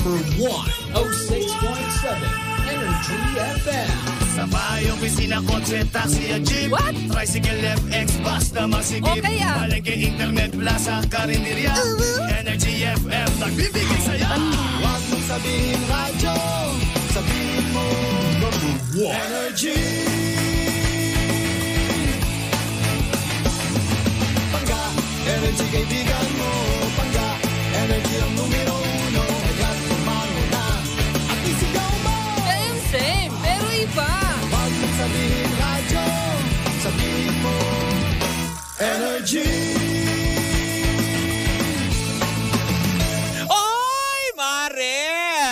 number 106.7 Energy FM. Sa bahay, opisina, kotse, taxi at jeep. What? Tricycle, FX, bus na masigip. Okay, Palengke, internet, plaza, karinderya. Energy FM, nagbibigay saya. Huwag mong sabihin radyo, sabihin mo Number 1. Energy. Pangga, Energy kaibigan mo. Pangga, Energy ang numero 1. Kaya tumango na at isigaw mo. Same, pero iba. Huwag mong sabihin radyo, sabihin mo Energy. Oy, Mare!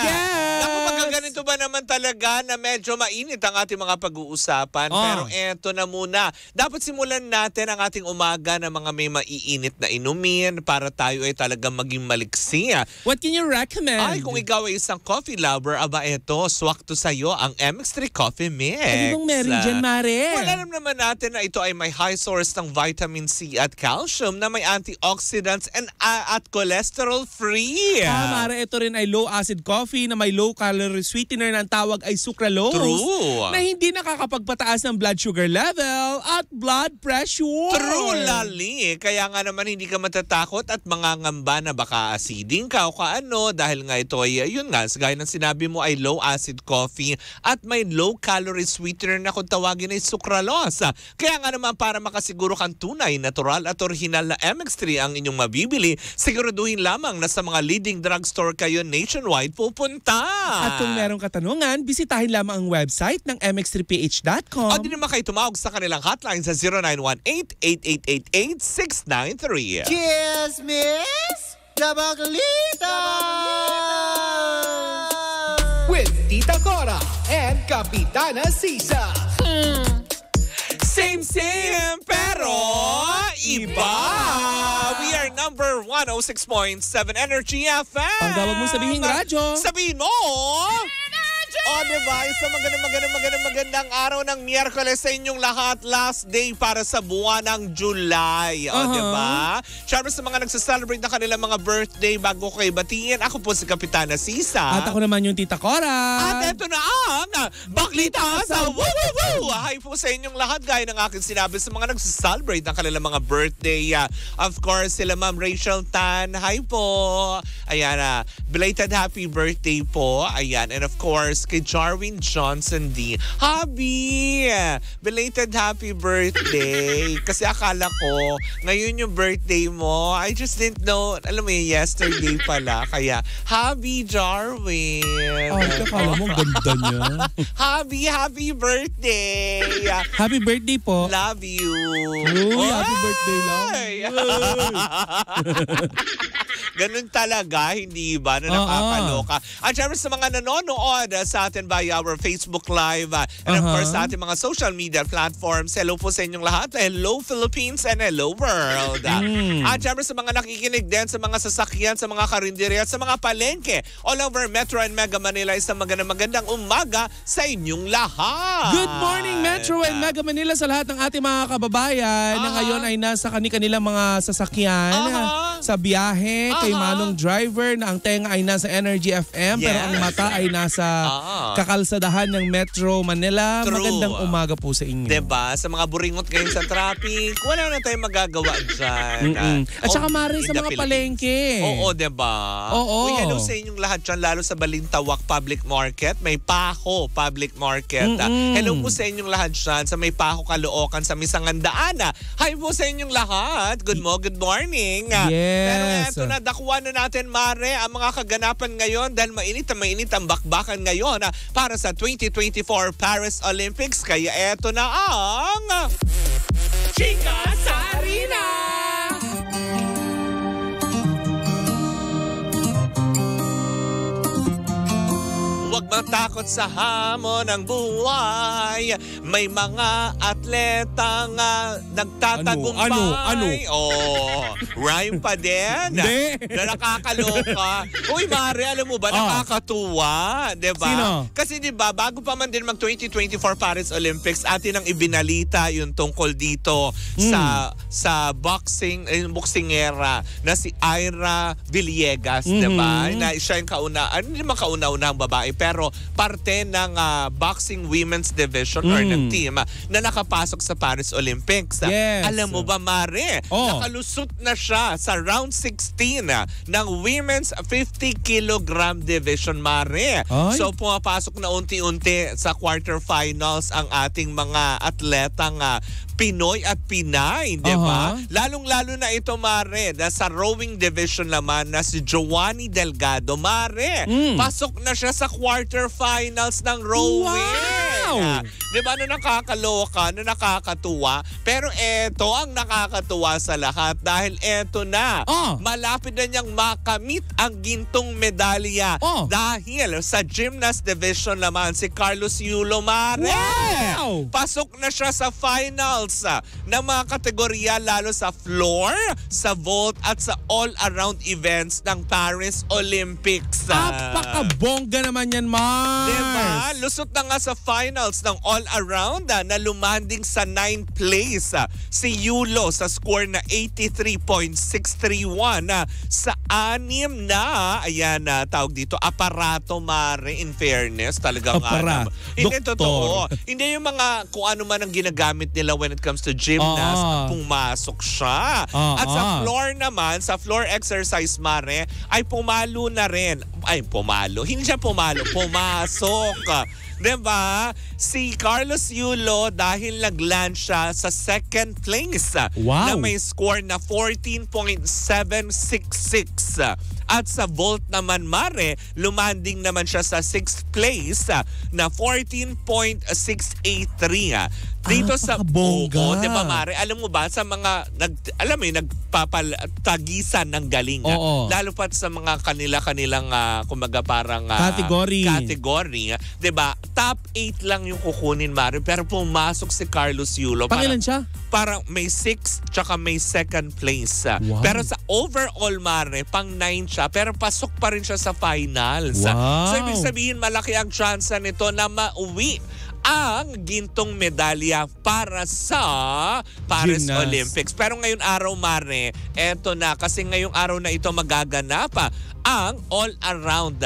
Yes! Naku, magkaganito ba naman talaga na medyo mainit ang ating mga pag-uusapan? Oh. Pero eto na muna. Dapat simulan natin ang ating umaga ng mga may maiinit na inumin para tayo ay talagang maging maliksi. What can you recommend? Ay, kung ikaw ay isang coffee lover, aba eto, swak to sa'yo ang MX3 Coffee Mix. Ano bang meron dyan, Mare? Well, alam naman natin na ito ay may high source ng vitamin C at calcium na may antioxidants and at cholesterol free. Mare, ito rin ay low-acid coffee na may low-calorie sweetener na ang tawag ay sucralose. True. Na hindi nakakapagpataas ng blood sugar level at blood pressure. True, Lali. Kaya nga naman hindi ka matatakot at mangangamba na baka aciding ka o kaano dahil nga ito ay, yun nga, gaya ng sinabi mo ay low-acid coffee at may low-calorie sweetener na kung tawagin ay sucralose. Kaya nga naman para makasiguro kang tunay, natural at original na MX3 ang inyong mabibili, siguraduhin lamang na sa mga leading drugstore kayo nationwide pupunta. At kung merong katanungan, bisitahin lamang ang website ng mx3ph.com. O di naman kayo tumawag sa kanilang hotline sa 0918-8888-693. Cheers, Miss Dabaglita! With Tita Cora and Kapitana Sisa. Same, pero iba. We are number 106.7 Energy FM. Ang tawag mo sabihin radyo. Sabihin mo. O diba, isang magandang araw ng Miyerkules sa inyong lahat. Last day para sa buwan ng July. O diba? Siyempre sa mga nagsaselebrate na kanilang mga birthday bago ko kayo batiin, ako po si Kapitana Sisa. At ako naman yung Tita Cora. At eto na ang Baklita sa Woo Woo Woo! Hi po sa inyong lahat. Gaya ng aking sinabi sa mga nagsaselebrate ng kanilang mga birthday. Of course, sila Ma'am Rachel Tan. Hi po! Ayan, belated happy birthday po. Ayan, and of course, kay Jarwin Johnson D. Habi! Belated happy birthday. Kasi akala ko, ngayon yung birthday mo. I just didn't know, alam mo yun, yesterday pala. Kaya, happy Jarwin! Akala mo, ganda niya. Happy birthday! Happy birthday po. Love you! Uy, happy birthday lang. Ganun talaga, hindi ba, na nakakaloka. At syempre sa mga nanonood sa atin via our Facebook Live and of course sa ating mga social media platforms, hello po sa inyong lahat. Hello Philippines and hello world. At syempre sa mga nakikinig din sa mga sasakyan, sa mga karinderya, sa mga palengke all over Metro and Mega Manila, isang magandang umaga sa inyong lahat. Good morning Metro and Mega Manila sa lahat ng ating mga kababayan na ngayon ay nasa kanilang mga sasakyan sa biyahe kay Manong Driver na ang tenga ay nasa Energy FM pero ang mata ay nasa kakalsadahan ng Metro Manila. True. Magandang umaga po sa inyo. Diba? Sa mga buringot ngayon sa traffic, wala na tayong magagawa dyan. At saka Mari sa mga palengke. Oo, diba? Oo. Uy, hello sa inyong lahat dyan, lalo sa Balintawak Public Market. May Paho Public Market. Hello po sa inyong lahat dyan sa may Paho Caloocan sa Misangandaan. Hi po sa inyong lahat. Good morning. Yes. Pero eto na, dakuan na natin, Mare, ang mga kaganapan ngayon dahil mainit ang bakbakan ngayon para sa 2024 Paris Olympics. Kaya eto na ang Chika sa Arena! Huwag matakot sa hamon ng buhay. May mga at atletang nagtatagumpay. Ano? Rhyme pa din. Hindi. Na nakakaloka. Uy, Mare, alam mo ba, nakakatuwa. Diba? Sino? Kasi diba, bago pa man din mag-2024 Paris Olympics, atin ang ibinalita yung tungkol dito sa boxingera na si Ira Villegas, diba? Na siya yung hindi naman kauna-unahang babae, pero parte ng boxing women's division or ng team na nakapasok sa Paris Olympics. Yes. Alam mo ba, Mare, nakalusot na siya sa round 16 ng women's 50 kilogram division, Mare. Ay. So pumapasok na unti-unti sa quarterfinals ang ating mga atletang Pinoy at Pinay, di ba? Lalong-lalo na ito, Mare, na sa rowing division naman na si Joanny Delgado. Mare, pasok na siya sa quarterfinals ng rowing. Wow! Di ba, nakakaloka, nakakatuwa. Pero eto ang nakakatuwa sa lahat dahil eto na, malapit na niyang makamit ang gintong medalya dahil sa gymnast division naman si Carlos Yulo, Mare. Wow! Pasok na siya sa finals ng mga kategorya lalo sa floor, sa vault at sa all-around events ng Paris Olympics. Napakabongga naman yan, Mars! Diba? Lusot na nga sa finals ng all-around na lumanding sa 9th place si Yulo sa score na 83.631 sa 6 na, tawag dito, aparato, Mare, in fairness. Talagang hindi totoo. Hindi yung mga kung ano man ang ginagamit nila when it comes to gymnast, pumasok siya. At sa floor naman, sa floor exercise, Mare, ay pumalo na rin. Ay, pumalo. Hindi siya pumalo. Pumasok. Diba? Si Carlos Yulo dahil nag-land siya sa second place na may score na 14.766. At sa vault naman, Mare, lumanding naman siya sa 6th place na 14.683. Dito sa bongga. Di ba, Mare? Alam mo ba, sa mga nagpapatagisan ng galing. Lalo pa sa mga kanilang kumbaga parang category. Di ba? Top 8 lang yung kukunin, Mare. Pero pumasok si Carlos Yulo. Pangilan siya? Parang may 6 tsaka may 2nd place. Wow. Pero sa overall, Mare, pang 9 siya. Pero pasok pa rin siya sa finals. Wow. So, ibig sabihin, malaki ang chance nito na mauwi ang gintong medalya para sa Paris Olympics. Pero ngayong araw, Mare, eto na. Kasi ngayong araw na ito magaganap ang all-around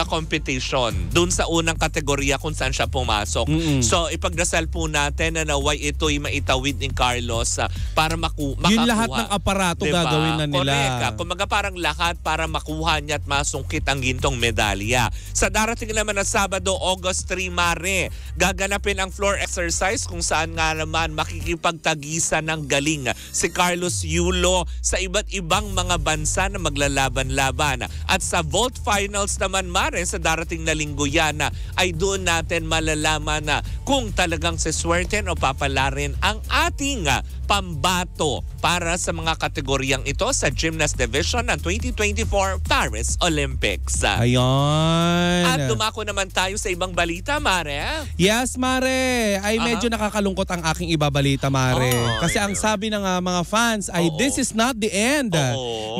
competition dun sa unang kategorya kung saan siya pumasok. So, ipagdasal po natin na naway ito'y maitawid ni Carlos para makakuha. Yun lahat ng aparato gagawin na nila. Correct. Kumbaga parang lahat para makuha niya at masungkit ang gintong medalya. Sa darating naman na Sabado, August 3, Mare, gaganapin ang floor exercise kung saan nga naman makikipagtagisan ng galing si Carlos Yulo sa iba't ibang mga bansa na maglalaban-laban. At sa vault finals naman, Mare, sa darating na linggo yan ay doon natin malalaman na kung talagang siswerten o papalarin ang ating pambato para sa mga kategoryang ito sa gymnast division ng 2024 Paris Olympics. Ayun. At dumako naman tayo sa ibang balita, Mare. Yes, Mare. Ay medyo nakakalungkot ang aking ibabalita, Mare. Kasi ang sabi ng mga fans ay this is not the end.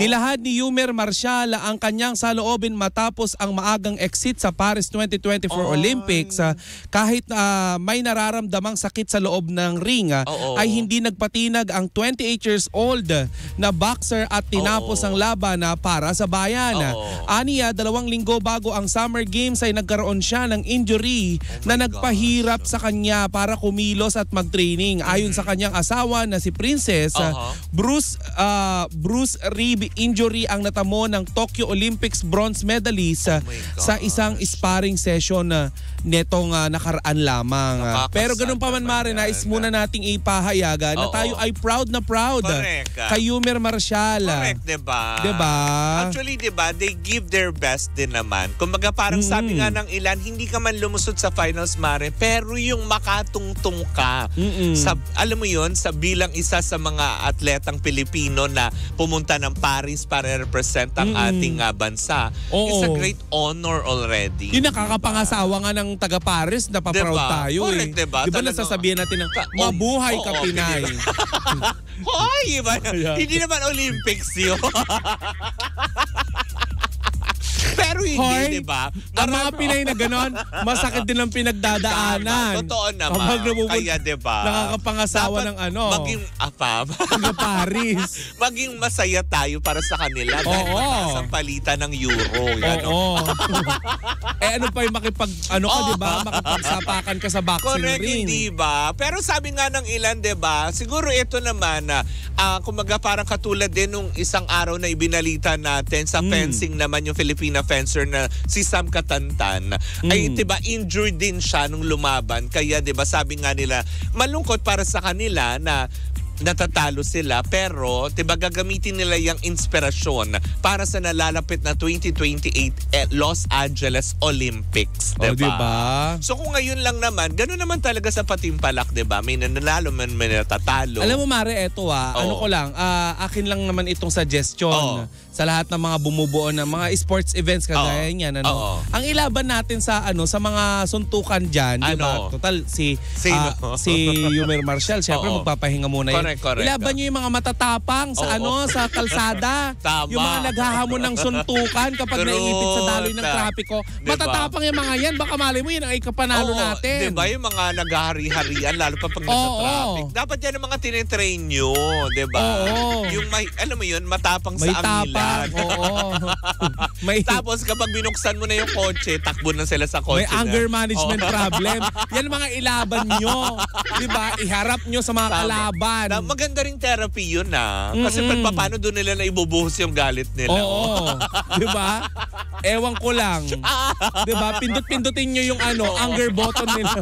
Nilahad ni Yumer Marcial ang kanyang saloobin matapos ang maagang exit sa Paris 2024 Olympics. Kahit may nararamdamang sakit sa loob ng ring, ay hindi nagpatinag ang 28 years old na boxer at tinapos ang laban para sa bayan. Aniya, 2 linggo bago ang Summer Games ay nagkaroon siya ng injury na nagpahirap sa kanya para kumilos at mag-training. Ayon sa kanyang asawa na si Princess, Bruce rib injury ang natamo ng Tokyo Olympics bronze medalist sa isang sparring session netong nakaraan lamang. Pero ganun pa man, Mare, nais muna nating ipahayag na tayo tayo ay proud na proud. Correct. Kay Yumer Marcial. Correct, diba? Diba? Actually, diba, they give their best din naman. Kumbaga parang sabi nga ng ilan, hindi ka man lumusot sa finals, Mare, pero yung makatungtong ka. Sa, alam mo yun, sa bilang isa sa mga atletang Pilipino na pumunta ng Paris para represent ang ating bansa. It's a great honor already. Yung nakakapangasawa nga ng taga-Paris, napaproud tayo. Correct, diba? Diba nasasabihan natin ng mabuhay ka, Pinay. Hoy, iba. Hindi naman Olympics yun. Pero hindi, diba? Ang mga Pinay na ganon, masakit din ang pinagdadaanan. Totoo naman. Kaya, diba? Nakakapangasawa ng maging Paris. Maging masaya tayo para sa kanila. Dahil mataas ang palitan ng euro. Oo. Ano pa yung diba? Makipagsapakan ka sa boxing correct, ring. hindi ba? Pero sabi nga ng ilan, diba? Siguro ito naman, kumaga parang katulad din nung isang araw na ibinalita natin sa fencing naman yung Filipina fencer na si Sam Katantan. Ay, diba, injured din siya nung lumaban. Kaya, diba, sabi nga nila, malungkot para sa kanila na natatalo sila, pero diba gagamitin nila yung inspirasyon para sa nalalapit na 2028 Los Angeles Olympics, diba? Diba? So kung ngayon lang naman, gano'n naman talaga sa patimpalak, diba? May nanalo, may natatalo. Alam mo, Mare, eto ano ko lang, akin lang naman itong suggestion sa lahat ng mga bumubuo ng mga sports events kagaya niyan. Ang ilaban natin sa sa mga suntukan dyan, diba? Total, si Yumer Marcial, syempre magpapahinga muna yun. Correct. Ilaban nyo yung mga matatapang sa sa kalsada. Tama. Yung mga naghahamon ng suntukan kapag naiipit sa daloy ng trapiko. Diba? Matatapang yung mga yan. Baka mali mo yun ang ikapanalo natin. Diba yung mga naghahari-harian, lalo pa pag nasa traffic. Dapat yan ang mga tinitrain nyo, diba? Yung may, alam mo yun, matapang sa angilan. Tapos kapag binuksan mo na yung kotse, takbo na sila sa kotse. May anger management problem. Yan mga ilaban nyo. Diba? Iharap nyo sa mga kalaban. Maganda ring therapy yun Kasi paano doon nila na ibubuhos yung galit nila. Diba? Ewan ko lang. Diba? Pindot-pindutin nyo yung anger button nila.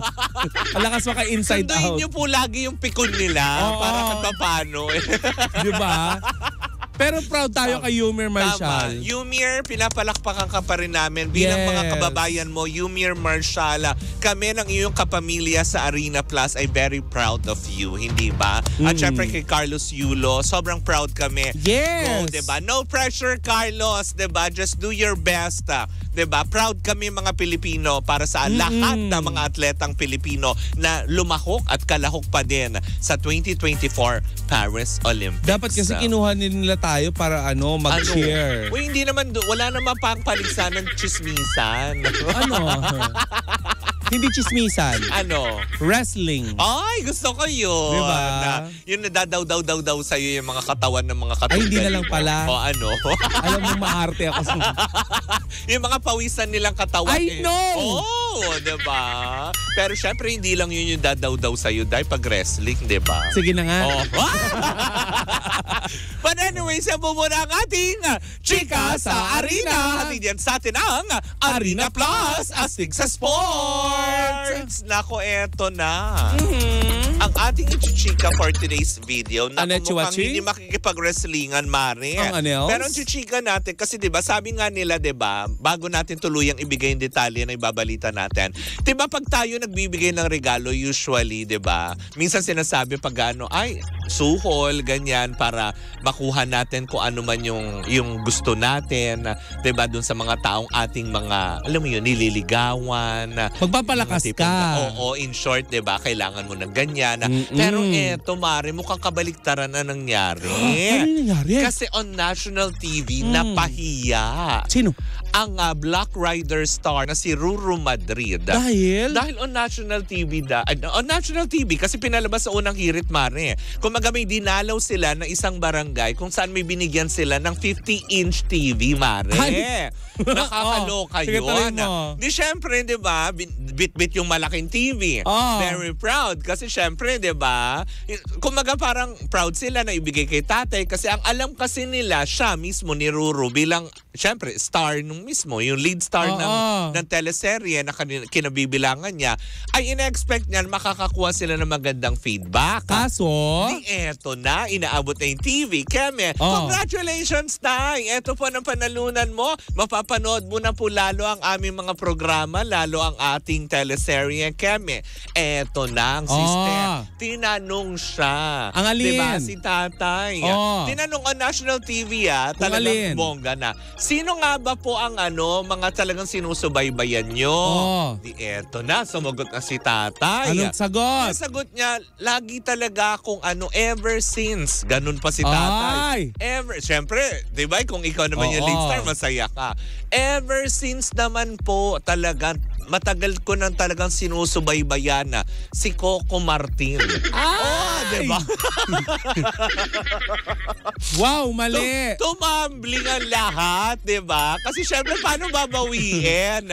Alakas maka inside out. Sunduin nyo po lagi yung pikon nila para kahit paano. Diba? Pero proud tayo kay Yumer Marcial. Tama. Yumer, pinapalakpakan ka pa rin namin bilang mga kababayan mo. Yumer Marcial, kami ng iyong kapamilya sa Arena Plus ay very proud of you, hindi ba? At syempre kay Carlos Yulo, sobrang proud kami. Yes! Go, diba? No pressure, Carlos, diba? Just do your best, diba? Proud kami mga Pilipino para sa lahat ng mga atletang Pilipino na lumahok at kalahok pa din sa 2024 Paris Olympics. Dapat kasi kinuha nila tayo para mag-cheer. Uy, hindi naman, wala naman pang palisan ng chismisan. Hindi chismisan. Wrestling. Ay, gusto ko yun. Diba? Yung nadadaw-daw sa'yo yung mga katawan ng mga katulad. Ay, hindi na lang pala. Alam mo, maarte ako. Yung mga pawisan nilang katawan. I know! Diba? Pero syempre, hindi lang yun yung dadaw-daw sa'yo dahil pag wrestling, diba? Sige na nga. But anyway, sabi mo na ang ating Chika sa Arena. At yan sa atin ang Arena Plus, astig sa sports. Nako, eto na. Ang ating chichika for today's video na mukhang hindi makikipag-wrestlingan, Mare. Pero ang chichika natin, kasi diba, sabi nga nila, diba, bago natin tuluyang ibigay yung detalye na ibabalita natin, diba, pag tayo nagbibigay ng regalo, usually, diba, minsan sinasabi pag ay, suhol, ganyan, para makuha natin kung ano man yung gusto natin, diba, dun sa mga taong ating mga, alam mo yun, nililigawan. Magpapalakas ka. Oo, in short, diba, kailangan mo ng ganyan. Pero eto, Mare, mukhang kabaliktaran na nangyari. Ano nangyari? Kasi on national TV, napahiya. Sino? Ang Black Rider star na si Ruru Madrid. Dahil on national TV on national TV kasi pinalabas sa unang hirit, Mare. Kung may dinalaw sila na isang barangay kung saan may binigyan sila ng 50-inch TV, Mare. Nakakaloka yun. Di syempre, di ba, bit-bit yung malaking TV. Very proud kasi syempre syempre, 'di ba? Kumaga parang proud sila na ibigay kay tatay kasi ang alam kasi nila siya mismo ni Ruru bilang syempre star nung mismo, yung lead star ng teleserye na kinabibilangan niya, ay ina-expect niyan makakakuha sila ng magandang feedback. Kaso, di eto na, inaabot na yung TV. Keme, congratulations, Tay! Eto po ang panalunan mo. Mapapanood mo na po lalo ang aming mga programa, lalo ang ating teleserye. Keme, eto na ang sister. Tinanong siya. Ang alin? Diba? Si Tatay. Tinanong on national TV, talagang bongga na. Sino nga ba po ang mga talagang sinusubaybayan nyo? Di eto na, sumagot na si Tatay. Anong sagot? Ang sagot niya, lagi talaga kung ever since. Ganun pa si Tatay. Ever, syempre, di ba, kung ikaw naman yung lead star, masaya ka. Ever since naman po talaga, matagal ko nang talagang sinusubaybayan na si Coco Martin. Di ba? Wow, mali. Tumambling ang lahat, di ba? Kasi syempre, paano babawiin?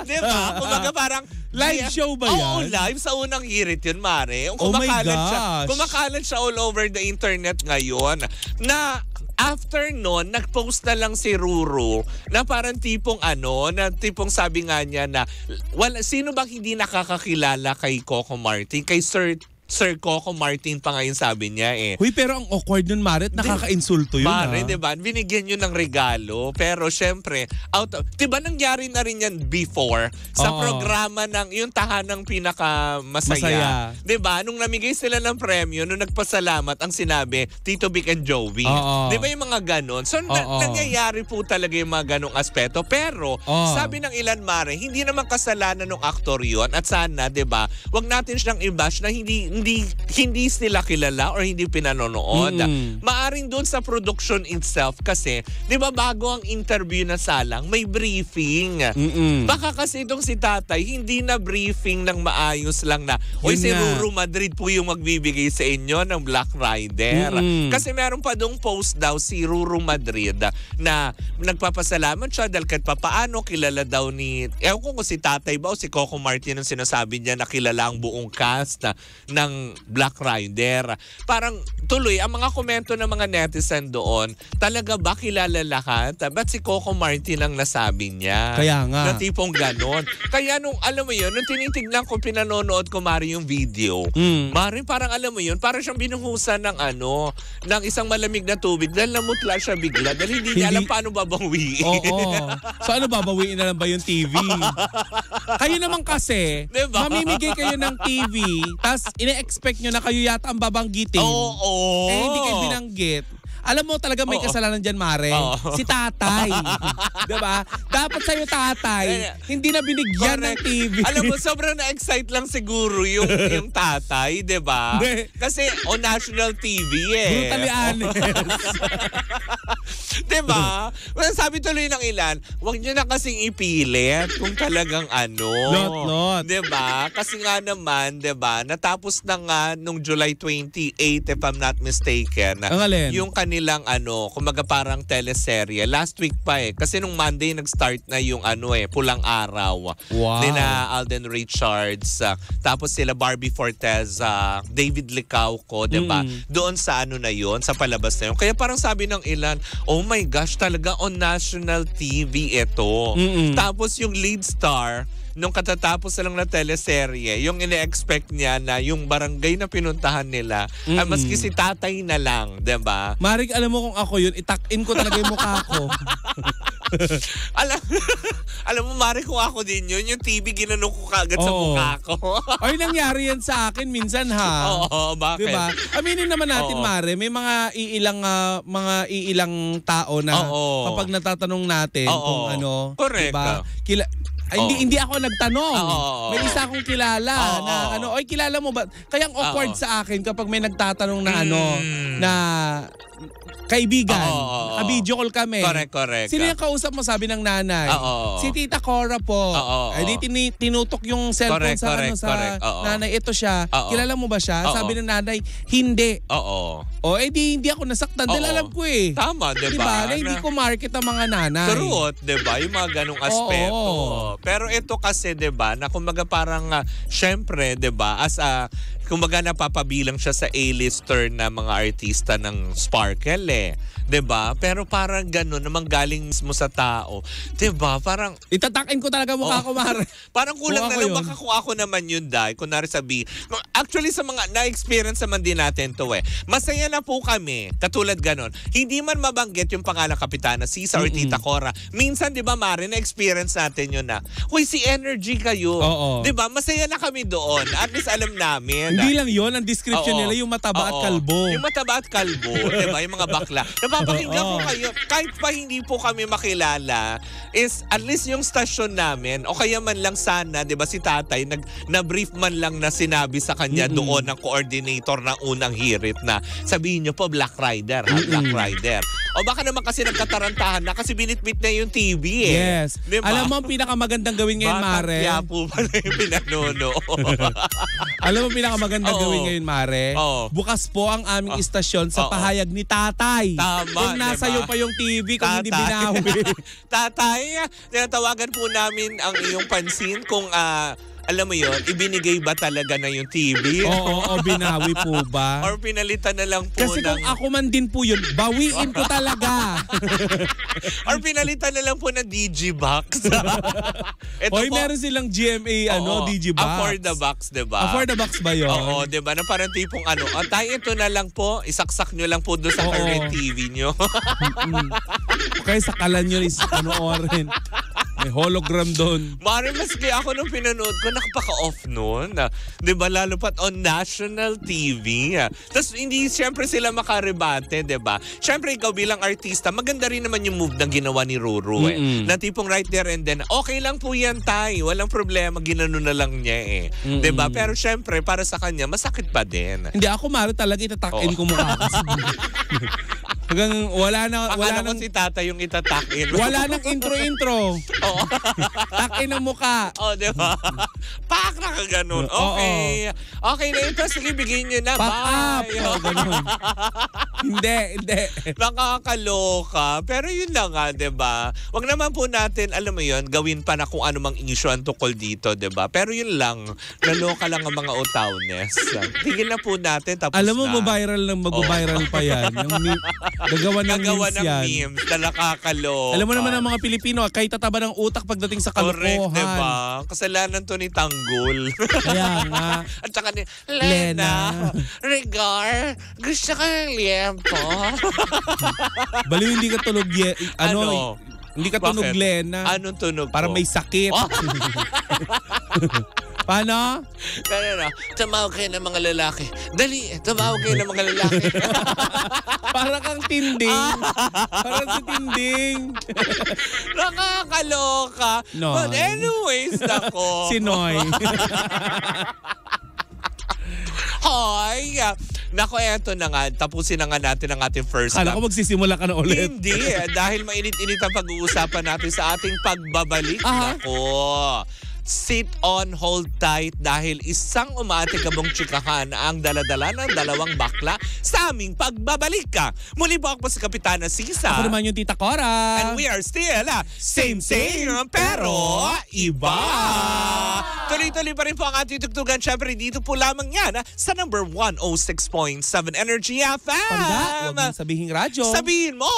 Di ba? Kumaga parang, live show ba yan? Oo, live. Sa unang hirit yun, Mare. Oh my gosh. Kumakalat siya all over the internet ngayon. Na after nun, nag-post na lang si Ruru na parang tipong na tipong sabi nga niya na sino bang hindi nakakakilala kay Coco Martin? Kay Sir Coco Martin pa ngayon sabi niya Huy, pero ang awkward nun, Maret, nakaka-insulto yun. Mare, diba? Binigyan yun ng regalo. Pero syempre, diba nangyari na rin yan before sa programa ng yung tahanang pinakamasaya. Diba? Nung namigay sila ng premyo, nung nagpasalamat, ang sinabi, Tito Vic and Joey. Diba yung mga ganon? So, nangyayari po talaga yung mga ganong aspeto. Pero, sabi ng ilan, Mare, hindi naman kasalanan ng aktor yun. At sana, diba, wag natin siyang i-bash na hindi sila kilala or hindi pinanonood. Maaring doon sa production itself kasi, di ba bago ang interview na salang, may briefing. Baka kasi itong si Tatay, hindi na briefing ng maayos lang na, oy, si Ruru Madrid po yung magbibigay sa inyo ng Black Rider. Kasi meron pa doong post daw si Ruru Madrid na nagpapasalamat siya dahil kahit papaano kilala daw ni, ewan ko kung si Tatay ba o si Coco Martin ang sinasabi niya na kilala ang buong cast ng Black Rider. Parang tuloy, ang mga komento ng mga netizen doon, talaga ba kilala lahat? Ba't si Coco Martin ang nasabi niya? Kaya nga. Na tipong ganon. Kaya nung, alam mo yun, nung tinitignan ko, pinanonood ko, Mari, yung video, Mari, parang alam mo yun, parang siyang binuhusan ng ng isang malamig na tubig dahil namutla siya bigla dahil hindi niya alam paano babawiin. So ano, babawiin na lang ba yung TV? Kayo naman kasi, diba? Mamimigay kayo ng TV, tas ine-expect nyo na kayo yata ang babanggitin. Hindi kayo binanggit. Alam mo talaga may kasalanan dyan, Mare. Si Tatay. Diba? Dapat sa'yo, Tatay, hindi na binigyan ng TV. Alam mo, sobrang na-excite lang siguro yung Tatay, diba? Kasi on national TV Brutally honest. Diba? Well, sabi tuloy ng ilan, huwag nyo na kasing ipilit kung talagang Lot. Diba? Kasi nga naman, diba, natapos na nga nung July 28, if I'm not mistaken, yung kanilang kumaga parang teleserye. Last week pa kasi nung Monday nag-start na yung Pulang Araw. Wow. Nina Alden Richards, tapos sila Barbie Fortez, David Licauco, diba? Doon sa na yun, sa palabas na yun. Kaya parang sabi ng ilan, oh my gosh, talaga on national TV ito. Tapos yung lead star, nung katatapos na lang na teleserye, yung ine-expect niya na yung barangay na pinuntahan nila, maski si Tatay na lang, diba? Maring, alam mo kung ako yun, itak-in ko talaga yung mukha ko. alam mo, Mari, kung ako din yun, yung TV ginanong ko kagad sa mukha ko. Ay, nangyari yan sa akin minsan, ha? Oo, bakit? Diba? Aminin naman natin, Mare, may mga iilang tao na kapag natatanong natin kung correct. Diba? Hindi ako nagtanong. May isa akong kilala na oy, kilala mo ba? Kaya ang awkward sa akin kapag may nagtatanong na na kaibigan. Ka-video call kami. Correct. Sino yung kausap mo, sabi ng nanay? Si Tita Cora po. Di tinutok yung cellphone sa nanay. Ito siya. Kilala mo ba siya? Sabi ng nanay, hindi. Hindi ako nasaktan. Dahil alam ko Tama, diba? Na hindi ko market ang mga nanay. Truth, diba? Yung mga ganong aspeto. Pero ito kasi, diba, na kumbaga parang, syempre, diba, as a kumbaga napapabilang siya sa A-lister na mga artista ng Sparkle eh. 'Di ba? Pero parang gano'n naman galing mo sa tao. 'Di ba? Parang Itatakin ko talaga mukha ko, Mare. parang kulang Kung na ako lang yun. baka kung ako naman yun, Day. Kunwari sabi, actually sa mga na-experience naman din natin to eh. Masaya na po kami. Katulad ganon. Hindi man mabanggit yung pangalan Kapitana Sisa or Tita Cora. Minsan, di ba, Mare, na-experience natin yun na, huy, si Energy kayo. Oo. Di ba? Masaya na kami doon. At least alam namin. Hindi lang yon ang description Oo. nila, yung mataba at Oo. kalbo. Yung mataba at kalbo, di ba? Yung mga bakla. Napapakinggan ko kayo, kahit pa hindi po kami makilala, is at least yung stasyon namin, o kaya man lang sana, di ba, si tatay, na-brief man lang na sinabi sa kanya doon ng coordinator ng unang hirit na sabihin nyo po, Black Rider, ha? Black Rider. O baka naman kasi nagkatarantahan na kasi binitbit na yung TV eh. Yes. Di ba? Alam mo ang pinakamagandang gawin ngayon, Mare? Kaya po pala yung pinanono. Alam mo ang pinakamagandang Oo. gawin ngayon, Mare? Oo. Bukas po ang aming istasyon sa Oo. pahayag ni Tatay. Tama, Kung nasa diba? iyo pa yung TV, kung hindi binawi. Tatay, tinatawagan po namin ang iyong pansin kung alam mo yon, ibinigay ba talaga na yung TV? Oo, binawi po ba? Or pinalitan na lang po Kasi kung ako man din po yun, bawiin ko talaga. Or pinalitan na lang po ng Digibox. Ito Hoy, po, meron silang GMA, oo, Digibox. Afford the box, diba? Afford the box ba yun? Oo, diba? Na parang tipong tayo ito na lang po, isaksak nyo lang po doon sa Oo. current TV nyo. Okay, sakalan nyo is panoorin. May hologram doon. Mari, maski ako nung pinanood ko, nakapaka-off noon. Di ba? Lalo pat on national TV. Tapos hindi siyempre sila makarebate, di ba? Siyempre ikaw bilang artista, maganda rin naman yung move na ginawa ni Ruru eh. Na tipong right there and then, okay lang po yan, Tay. Walang problema, ginano na lang niya eh. Di ba? Pero siyempre, para sa kanya, masakit pa din. Hindi, ako Mare talaga itatakin ko mukha. Hanggang wala Akala ko nang si Tata yung itatakin. wala nang intro. Oo. Takin ang mukha. Oh, di ba? Pak na ka ganun. Okay. Okay na ito. Sige, bigyan nyo na. Pack up. Bye. Oh, ganun. Hindi. Nakakaloka. Pero yun lang nga, di ba? Wag naman po natin, alam mo yun, gawin pa na kung ano mang issue ang tukol dito, di ba? Pero yun lang, naloka lang ang mga otawnes. Tigil na po natin, tapos Alam mo, na. mag-viral pa yan. Gagawa ng Nagawa memes ng yan. memes na nakakaloka. Alam mo naman ang mga Pilipino, kay tataba ng utak pagdating sa Correct, kalokohan. diba? Kasalanan to ni Tanggol. Kaya nga. At saka ni Lena, Regar, gusto ka ng liempo? Baliw, hindi ka tunog hindi ka tunog, Bakit? Lena. Anong tunog Para ko? may sakit. Paano? Tumawag kayo ng mga lalaki. Dali, tumawag kayo ng mga lalaki. Para kang tinding. Para si tinding. Nakakaloka. Noy. But anyways, nako. Si Noy. Hoy! Nako, eto na nga. Tapusin na nga natin ang ating first Kala lap. ko magsisimula ka na ulit. Hindi. Dahil mainit-init ang pag-uusapan natin sa ating pagbabalik. Aha. Nako. Sit on, hold tight dahil isang umatikabong chikahan ang daladala ng dalawang bakla sa aming pagbabalik ka. Muli po ako si Kapitana Sisa. Ako naman yung Tita Cora. And we are still same pero iba. Tuloy-tuloy pa rin po ang ating tugtugan. Siyempre dito po lamang yan sa number 106.7 Energy FM. Tanda, huwag mong sabihing radyo. Sabihin mo.